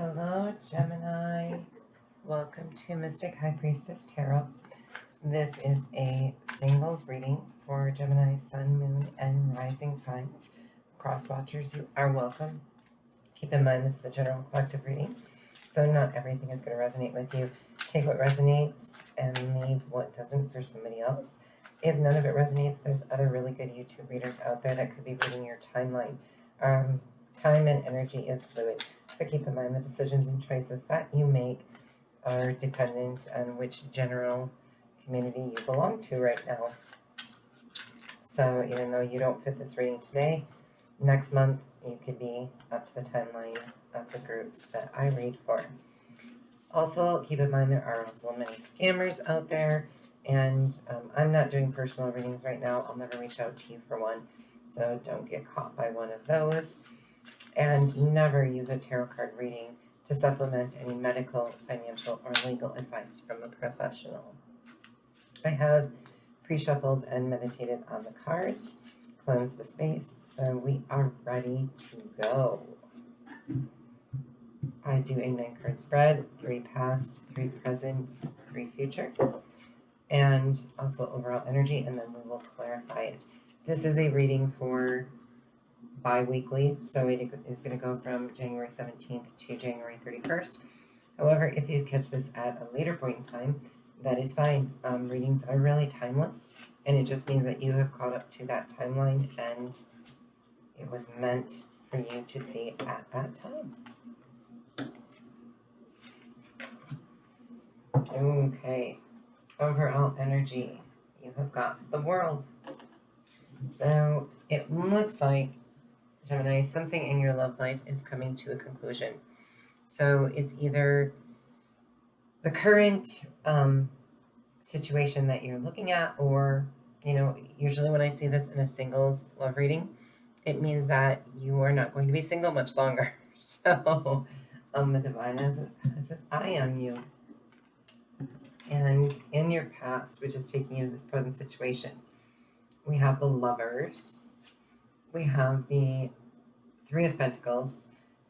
Hello, Gemini. Welcome to Mystic High Priestess Tarot. This is a singles reading for Gemini, Sun, Moon, and Rising signs. Cross watchers, you are welcome. Keep in mind this is a general collective reading, so not everything is going to resonate with you. Take what resonates and leave what doesn't for somebody else. If none of it resonates, there's other really good YouTube readers out there that could be reading your timeline. Time and energy is fluid. So keep in mind the decisions and choices that you make are dependent on which general community you belong to right now. So even though you don't fit this reading today, next month you could be up to the timeline of the groups that I read for. Also, keep in mind there are also many scammers out there, and I'm not doing personal readings right now. I'll never reach out to you for one, so don't get caught by one of those. And never use a tarot card reading to supplement any medical, financial, or legal advice from a professional. I have pre-shuffled and meditated on the cards, cleansed the space, so we are ready to go. I do a 9-card spread, 3 past, 3 present, 3 future, and also overall energy, and then we will clarify it. This is a reading for bi-weekly, so it is going to go from January 17th to January 31st. However, if you catch this at a later point in time, that is fine. Readings are really timeless, and it just means that you have caught up to that timeline, and it was meant for you to see at that time. Okay, overall energy. You have got the World. So it looks like, Gemini, something in your love life is coming to a conclusion. So it's either the current situation that you're looking at, or, usually when I see this in a singles love reading, it means that you are not going to be single much longer. So the divine has its eye on you. And in your past, which is taking you to this present situation, we have the Lovers, we have the 3 of Pentacles,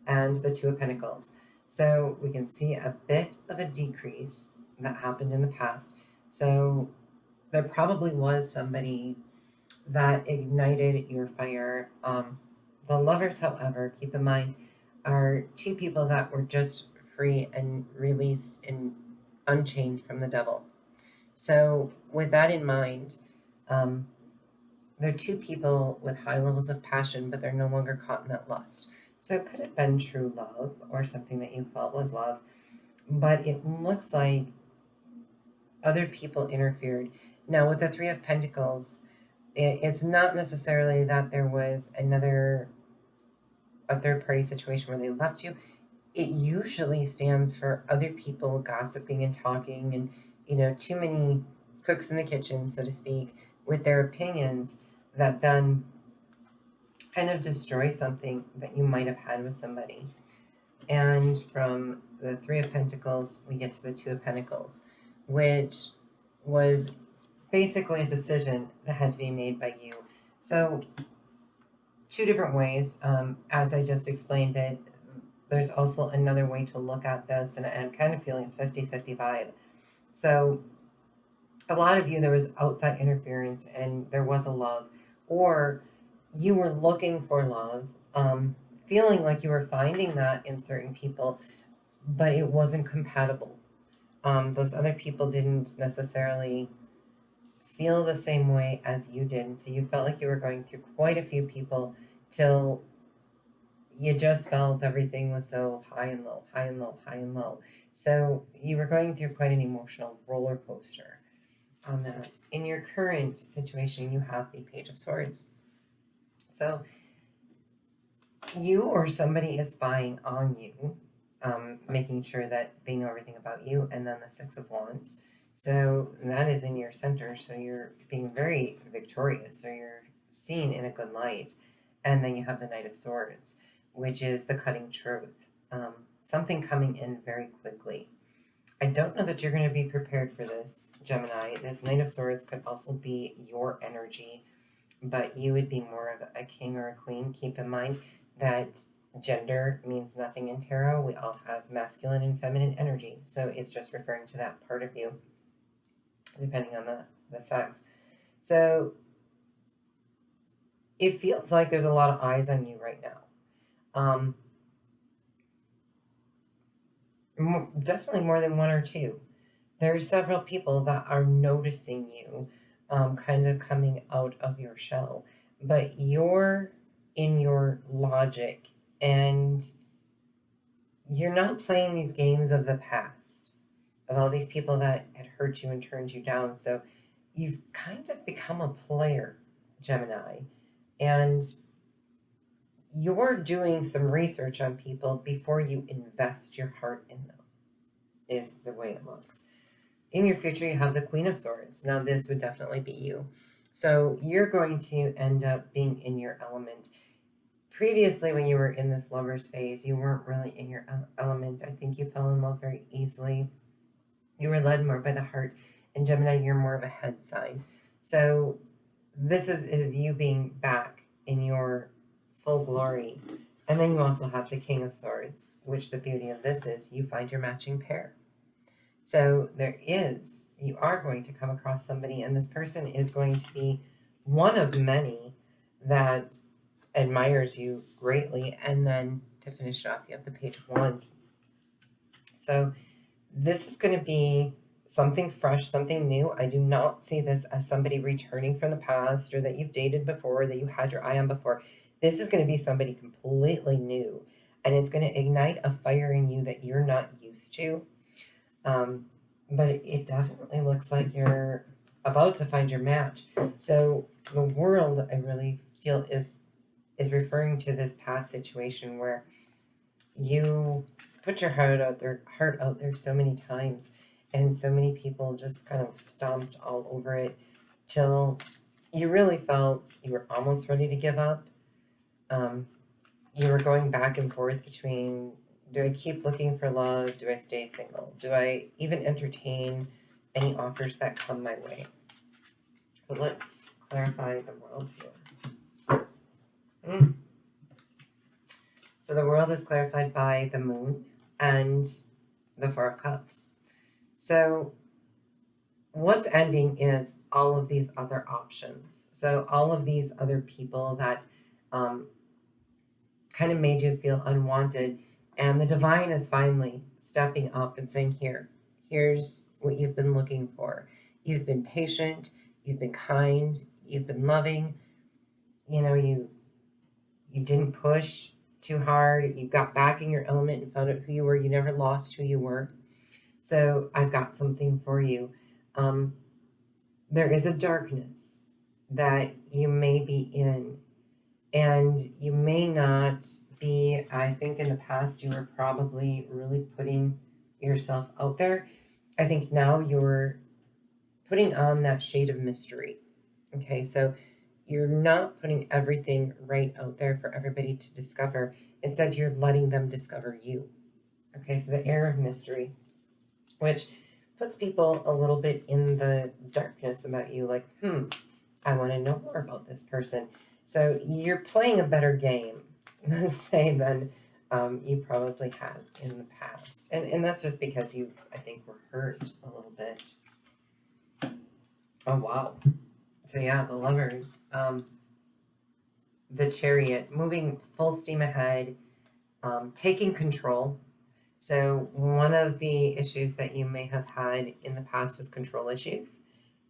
and the 2 of Pentacles. So we can see a bit of a decrease that happened in the past. So there probably was somebody that ignited your fire. The Lovers, however, keep in mind, are 2 people that were just free and released and unchained from the devil. So with that in mind, they're 2 people with high levels of passion, but they're no longer caught in that lust. So it could have been true love or something that you felt was love, but it looks like other people interfered. Now with the 3 of Pentacles, it's not necessarily that there was a third-party situation where they left you. It usually stands for other people gossiping and talking and, too many cooks in the kitchen, so to speak, with their opinions that then kind of destroy something that you might have had with somebody. And from the 3 of Pentacles, we get to the 2 of Pentacles, which was basically a decision that had to be made by you. So 2 different ways. As I just explained it, there's also another way to look at this, and I'm kind of feeling 50-50 vibe. So a lot of you, there was outside interference and there was a love, or you were looking for love, feeling like you were finding that in certain people, but it wasn't compatible. Those other people didn't necessarily feel the same way as you did, and so you felt like you were going through quite a few people till you just felt everything was so high and low, high and low, high and low. So you were going through quite an emotional roller coaster on that. In your current situation, you have the Page of Swords. So you or somebody is spying on you, making sure that they know everything about you, and then the 6 of Wands. So that is in your center, so you're being very victorious, or you're seen in a good light. And then you have the Knight of Swords, which is the cutting truth. Something coming in very quickly. I don't know that you're going to be prepared for this, Gemini. This Knight of Swords could also be your energy, but you would be more of a king or a queen. Keep in mind that Gender means nothing in tarot. We all have masculine and feminine energy. So it's just referring to that part of you, depending on the sex. So it feels like there's a lot of eyes on you right now. Definitely more than one or two. There are several people that are noticing you, kind of coming out of your shell. But you're in your logic, and you're not playing these games of the past, of all these people that had hurt you and turned you down. So you've kind of become a player, Gemini, and you're doing some research on people before you invest your heart in them, is the way it looks. In your future, you have the Queen of Swords. Now, this would definitely be you. So you're going to end up being in your element. Previously, when you were in this lover's phase, you weren't really in your element. I think you fell in love very easily. You were led more by the heart. And Gemini, you're more of a head sign. So this is you being back in your full glory. And then you also have the King of Swords, which the beauty of this is you find your matching pair. So you are going to come across somebody, and this person is going to be one of many that admires you greatly. And then to finish it off, you have the Page of Wands. So this is going to be something fresh, something new. I do not see this as somebody returning from the past or that you've dated before, that you had your eye on before. This is going to be somebody completely new, and it's going to ignite a fire in you that you're not used to. But it definitely looks like you're about to find your match. So the world, I really feel, is referring to this past situation where you put your heart out there so many times, and so many people just kind of stomped all over it till you really felt you were almost ready to give up. You were going back and forth between, do I keep looking for love? Do I stay single? Do I even entertain any offers that come my way? But let's clarify the world here. So the world is clarified by the moon and the Four of Cups. So what's ending is all of these other options. So all of these other people that kind of made you feel unwanted. And the divine is finally stepping up and saying, here's what you've been looking for. You've been patient, you've been kind, you've been loving. You didn't push too hard. You got back in your element and found out who you were. You never lost who you were. So I've got something for you. There is a darkness that you may be in, and you may not be. I think in the past you were probably really putting yourself out there. I think now you're putting on that shade of mystery. Okay, so you're not putting everything right out there for everybody to discover. Instead, you're letting them discover you. Okay, so the air of mystery, which puts people a little bit in the darkness about you, like, I want to know more about this person. So you're playing a better game, let's say, than you probably have in the past. And that's just because you, I think, were hurt a little bit. Oh, wow. So yeah, the Lovers, the Chariot, moving full steam ahead, taking control. So one of the issues that you may have had in the past was control issues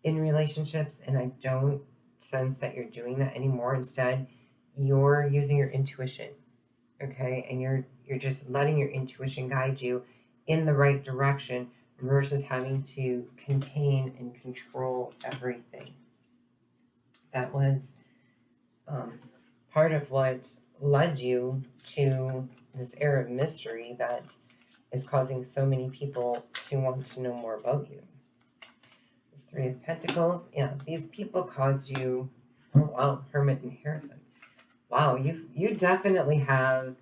in relationships, and I don't sense that you're doing that anymore. Instead, you're using your intuition, okay? And you're just letting your intuition guide you in the right direction versus having to contain and control everything. That was part of what led you to this air of mystery that is causing so many people to want to know more about you. This Three of Pentacles, yeah, these people cause you, oh wow, Hermit and Hierophant. Wow, you definitely have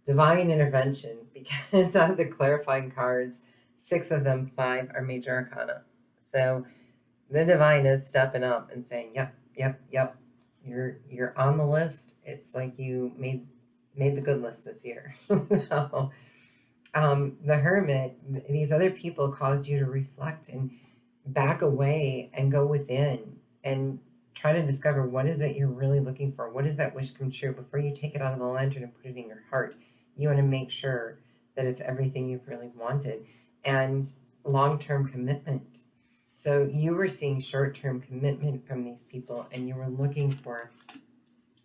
divine intervention, because of the clarifying cards, 6 of them, 5 are major arcana. So the divine is stepping up and saying, yep, you're on the list. It's like you made made the good list this year. So, the Hermit, these other people caused you to reflect and back away and go within and try to discover what is it you're really looking for. What does that wish come true? Before you take it out of the lantern and put it in your heart, you want to make sure that it's everything you've really wanted. And long-term commitment. So you were seeing short-term commitment from these people, and you were looking for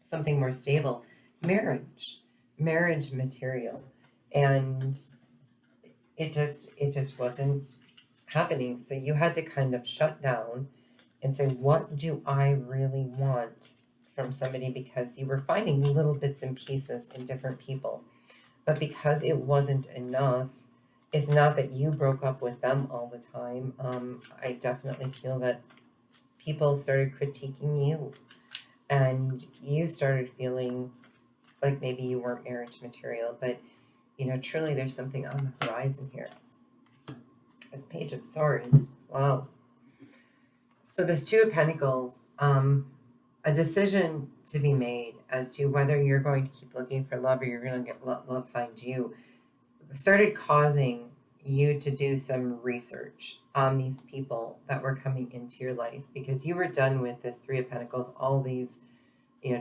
something more stable, marriage material, and it just wasn't happening. So you had to kind of shut down and say, what do I really want from somebody? Because you were finding little bits and pieces in different people, but because it wasn't enough, it's not that you broke up with them all the time. I definitely feel that people started critiquing you, and you started feeling like maybe you weren't marriage material. But truly, there's something on the horizon here. This Page of Swords. Wow. So this Two of Pentacles, a decision to be made as to whether you're going to keep looking for love or you're going to let love find you, started causing you to do some research on these people that were coming into your life, because you were done with this Three of Pentacles, all these,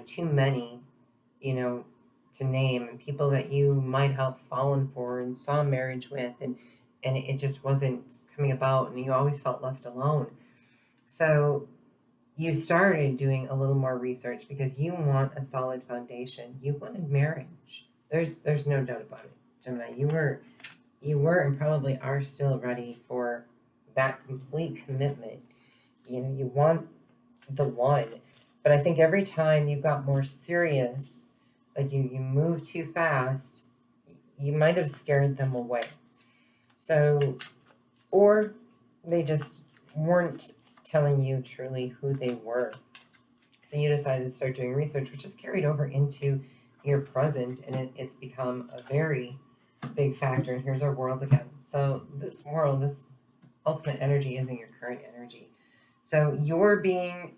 too many, to name, and people that you might have fallen for and saw marriage with, and it just wasn't coming about, and you always felt left alone. So you started doing a little more research because you want a solid foundation. You wanted marriage. There's no doubt about it, Gemini. You were and probably are still ready for that complete commitment. You want the one. But I think every time you got more serious, like you moved too fast, you might have scared them away. So, or they just weren't telling you truly who they were. So you decided to start doing research, which is carried over into your present, and it's become a very big factor. And here's our world again. So this world, this ultimate energy, isn't your current energy. So you're being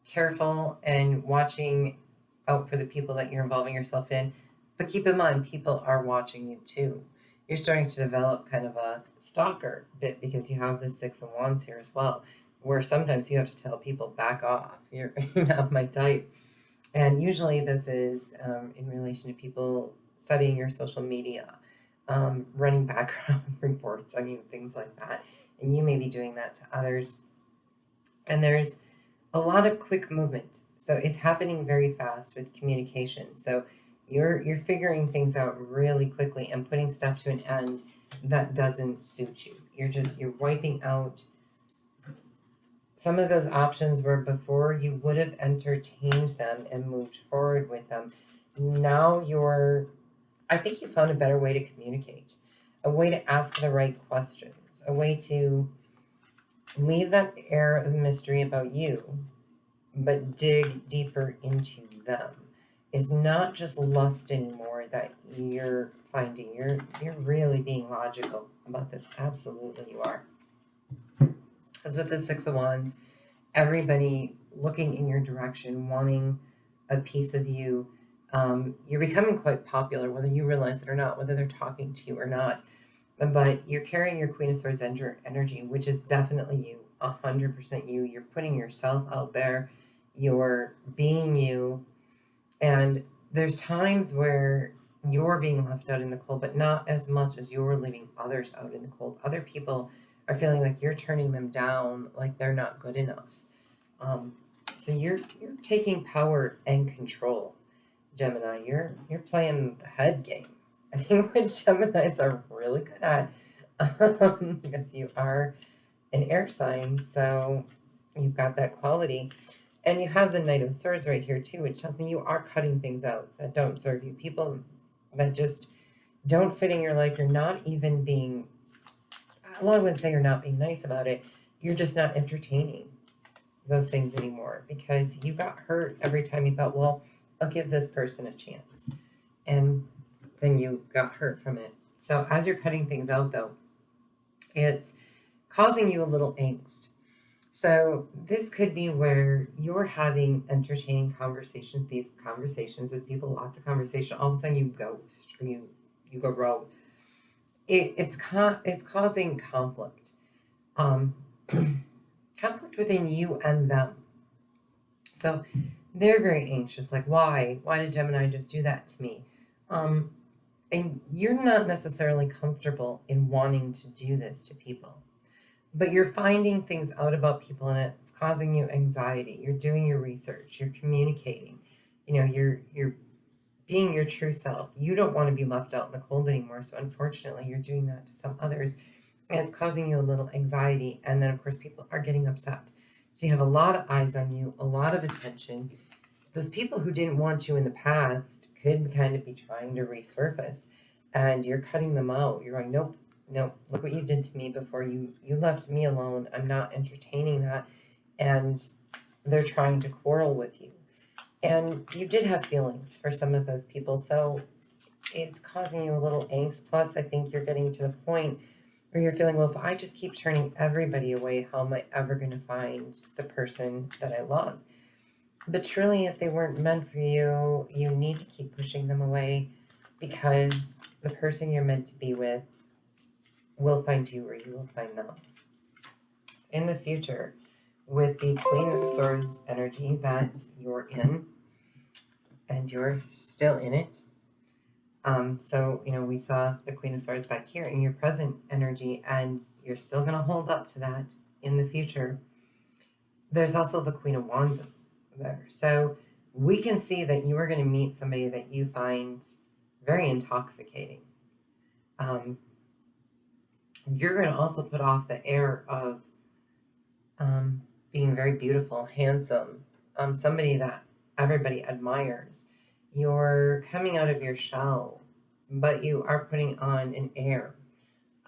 careful and watching out for the people that you're involving yourself in. But keep in mind, people are watching you too. You're starting to develop kind of a stalker bit, because you have the Six of Wands here as well, where sometimes you have to tell people, back off, you're not my type. And usually this is in relation to people studying your social media, running background reports on you, things like that. And you may be doing that to others. And there's a lot of quick movement. So it's happening very fast with communication. So you're figuring things out really quickly and putting stuff to an end that doesn't suit you. You're wiping out some of those options where before you would have entertained them and moved forward with them. Now I think you found a better way to communicate, a way to ask the right questions, a way to leave that air of mystery about you, but dig deeper into them. It's not just lust anymore that you're finding. You're really being logical about this. Absolutely you are. Because with the Six of Wands, everybody looking in your direction, wanting a piece of you, you're becoming quite popular, whether you realize it or not, whether they're talking to you or not. But you're carrying your Queen of Swords energy, which is definitely you, 100% you. You're putting yourself out there. You're being you. And there's times where you're being left out in the cold, but not as much as you're leaving others out in the cold. Other people are feeling like you're turning them down, like they're not good enough. So you're taking power and control, Gemini. You're playing the head game. I think what Geminis are really good at, because you are an air sign, so you've got that quality. And you have the Knight of Swords right here too, which tells me you are cutting things out that don't serve you. People that just don't fit in your life. You're not even being, well, I wouldn't say you're not being nice about it. You're just not entertaining those things anymore, because you got hurt every time you thought, well, I'll give this person a chance. And then you got hurt from it. So as you're cutting things out though, it's causing you a little angst. So this could be where you're having entertaining conversations, these conversations with people, lots of conversation. All of a sudden you ghost or you go rogue. It's causing conflict, um, conflict within you and them. So they're very anxious. Like, why did Gemini just do that to me? Um, and you're not necessarily comfortable in wanting to do this to people, but you're finding things out about people and it's causing you anxiety. You're doing your research, you're communicating, you're being your true self. You don't want to be left out in the cold anymore. So unfortunately, you're doing that to some others and it's causing you a little anxiety. And then of course people are getting upset. So you have a lot of eyes on you, a lot of attention. Those people who didn't want you in the past could kind of be trying to resurface and you're cutting them out. You're going, nope, look what you did to me before. You left me alone. I'm not entertaining that. And they're trying to quarrel with you. And you did have feelings for some of those people. So it's causing you a little angst. Plus, I think you're getting to the point where you're feeling, well, if I just keep turning everybody away, how am I ever going to find the person that I love? But truly, if they weren't meant for you, you need to keep pushing them away because the person you're meant to be with will find you or you will find them. In the future, with the Queen of Swords energy that you're in, and you're still in it. So, we saw the Queen of Swords back here in your present energy, and you're still going to hold up to that in the future. There's also the Queen of Wands there. So we can see that you are going to meet somebody that you find very intoxicating. You're going to also put off the air of being very beautiful, handsome, somebody that everybody admires. You're coming out of your shell, but you are putting on an air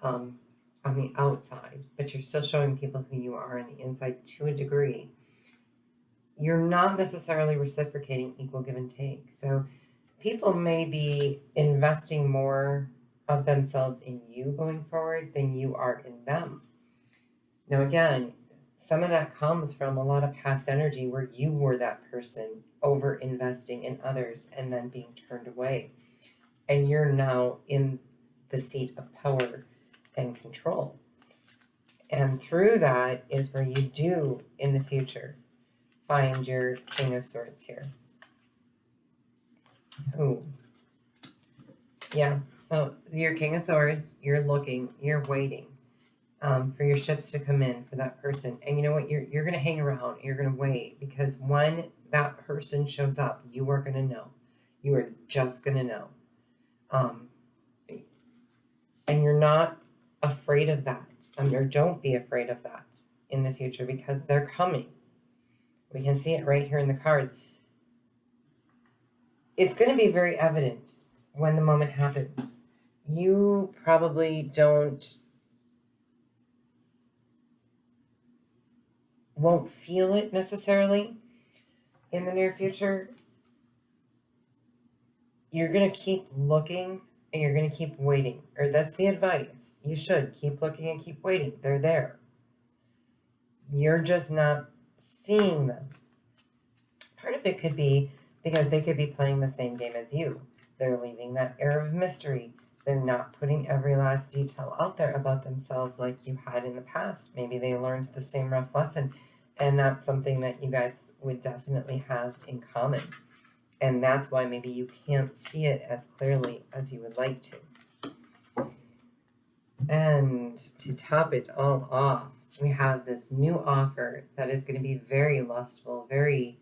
on the outside, but you're still showing people who you are on the inside to a degree. You're not necessarily reciprocating equal give and take. So people may be investing more of themselves in you going forward than you are in them. Now, again, some of that comes from a lot of past energy where you were that person over investing in others and then being turned away. And you're now in the seat of power and control. And through that is where you do in the future find your King of Swords here. Oh, yeah. So your King of Swords, you're looking, you're waiting for your ships to come in for that person. And you know what? You're going to hang around. You're going to wait because when that person shows up, you are going to know. You are just going to know. And you're not afraid of that. Or don't be afraid of that in the future because they're coming. We can see it right here in the cards. It's going to be very evident when the moment happens. You probably won't feel it necessarily in the near future. You're going to keep looking and you're going to keep waiting. Or that's the advice. You should keep looking and keep waiting. They're there. You're just not seeing them. Part of it could be because they could be playing the same game as you. They're leaving that air of mystery. They're not putting every last detail out there about themselves like you had in the past. Maybe they learned the same rough lesson, and that's something that you guys would definitely have in common. And that's why maybe you can't see it as clearly as you would like to. And to top it all off, we have this new offer that is going to be very lustful, very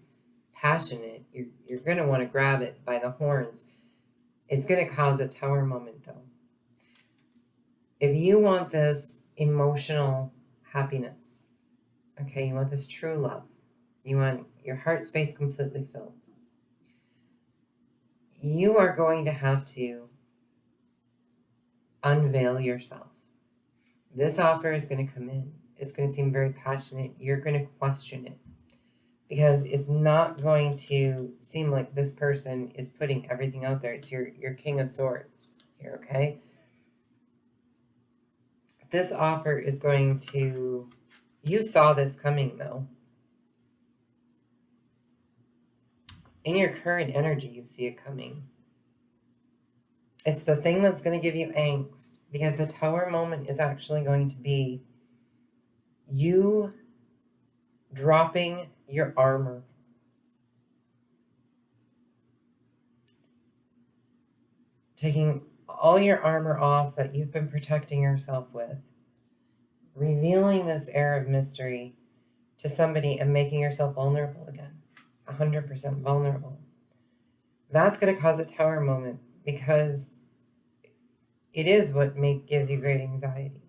passionate. You're going to want to grab it by the horns. It's going to cause a tower moment, though. If you want this emotional happiness, okay, you want this true love, you want your heart space completely filled, you are going to have to unveil yourself. This offer is going to come in. It's going to seem very passionate. You're going to question it because it's not going to seem like this person is putting everything out there. It's your King of Swords here, okay? This offer is going to You saw this coming, though. In your current energy, you see it coming. It's the thing that's going to give you angst, because the Tower moment is actually going to be you dropping your armor. Taking all your armor off that you've been protecting yourself with. Revealing this air of mystery to somebody and making yourself vulnerable again. 100% vulnerable. That's going to cause a Tower moment, because it is what gives you great anxiety.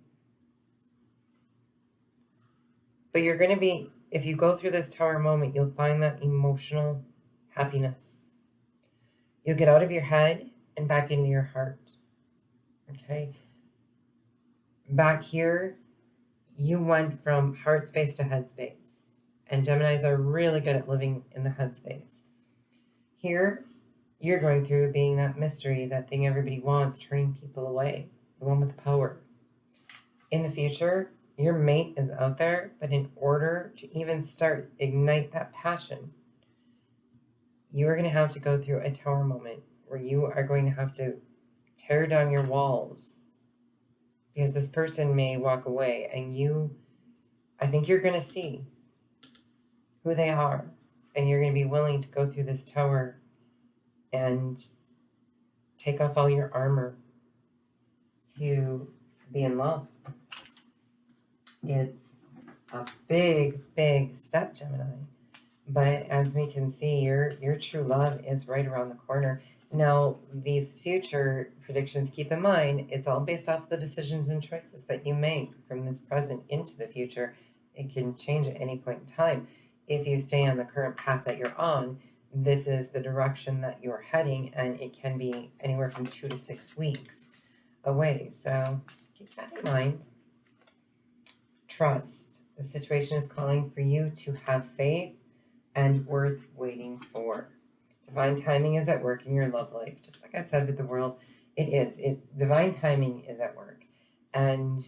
But you're going to be, if you go through this Tower moment, you'll find that emotional happiness. You'll get out of your head and back into your heart. Okay? Back here, you went from heart space to head space. And Geminis are really good at living in the head space. Here, you're going through being that mystery, that thing everybody wants, turning people away, the one with the power. In the future, your mate is out there, but in order to even ignite that passion, you are going to have to go through a Tower moment where you are going to have to tear down your walls, because this person may walk away, and I think you're going to see who they are, and you're going to be willing to go through this Tower and take off all your armor to be in love. It's a big, big step, Gemini. But as we can see, your true love is right around the corner. Now, these future predictions, keep in mind, it's all based off the decisions and choices that you make from this present into the future. It can change at any point in time. If you stay on the current path that you're on, this is the direction that you're heading, and it can be anywhere from 2 to 6 weeks away. So keep that in mind. Trust. The situation is calling for you to have faith and worth waiting for. Divine timing is at work in your love life. Just like I said with the world, it is. Divine timing is at work. And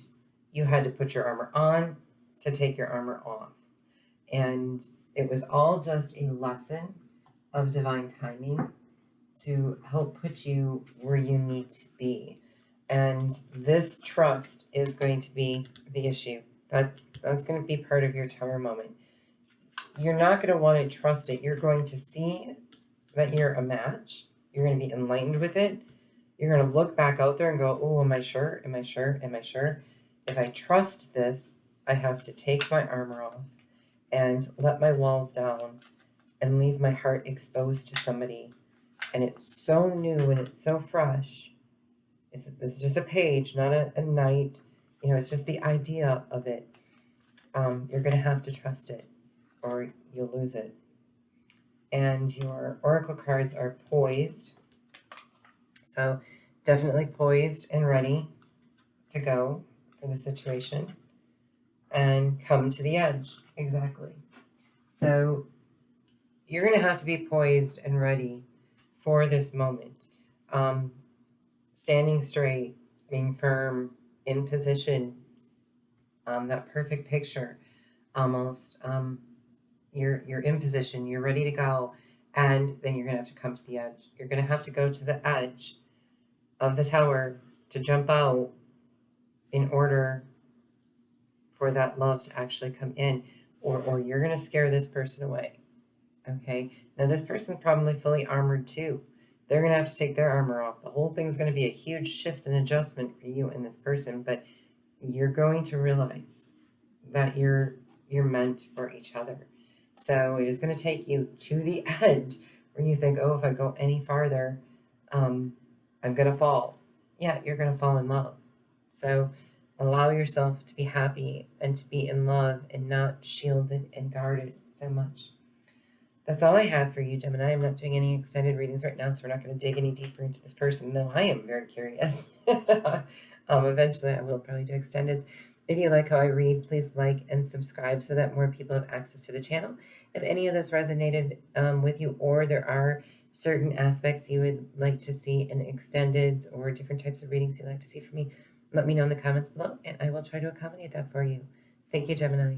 you had to put your armor on to take your armor off. And it was all just a lesson of divine timing to help put you where you need to be. And this trust is going to be the issue. That's going to be part of your Tower moment. You're not going to want to trust it. You're going to see that you're a match. You're going to be enlightened with it. You're going to look back out there and go, oh, am I sure? Am I sure? Am I sure? If I trust this, I have to take my armor off and let my walls down and leave my heart exposed to somebody. And it's so new and it's so fresh. This is just a page, not a night. It's just the idea of it. You're going to have to trust it, or you'll lose it. And your oracle cards are poised. So definitely poised and ready to go for the situation and come to the edge. Exactly. So you're going to have to be poised and ready for this moment. Standing straight, being firm, in position, that perfect picture almost. You're in position, you're ready to go, and then you're going to have to come to the edge. You're going to have to go to the edge of the Tower to jump out in order for that love to actually come in, or you're going to scare this person away. Okay? Now, this person's probably fully armored too. They're going to have to take their armor off. The whole thing's going to be a huge shift and adjustment for you and this person, but you're going to realize that you're meant for each other. So it is going to take you to the edge where you think, oh, if I go any farther, I'm going to fall. Yeah, you're going to fall in love. So allow yourself to be happy and to be in love and not shielded and guarded so much. That's all I have for you, Gemini. I'm not doing any extended readings right now, so we're not going to dig any deeper into this person, though I am very curious. Eventually, I will probably do extendeds. If you like how I read, please like and subscribe so that more people have access to the channel. If any of this resonated with you, or there are certain aspects you would like to see in extendeds or different types of readings you'd like to see from me, let me know in the comments below, and I will try to accommodate that for you. Thank you, Gemini.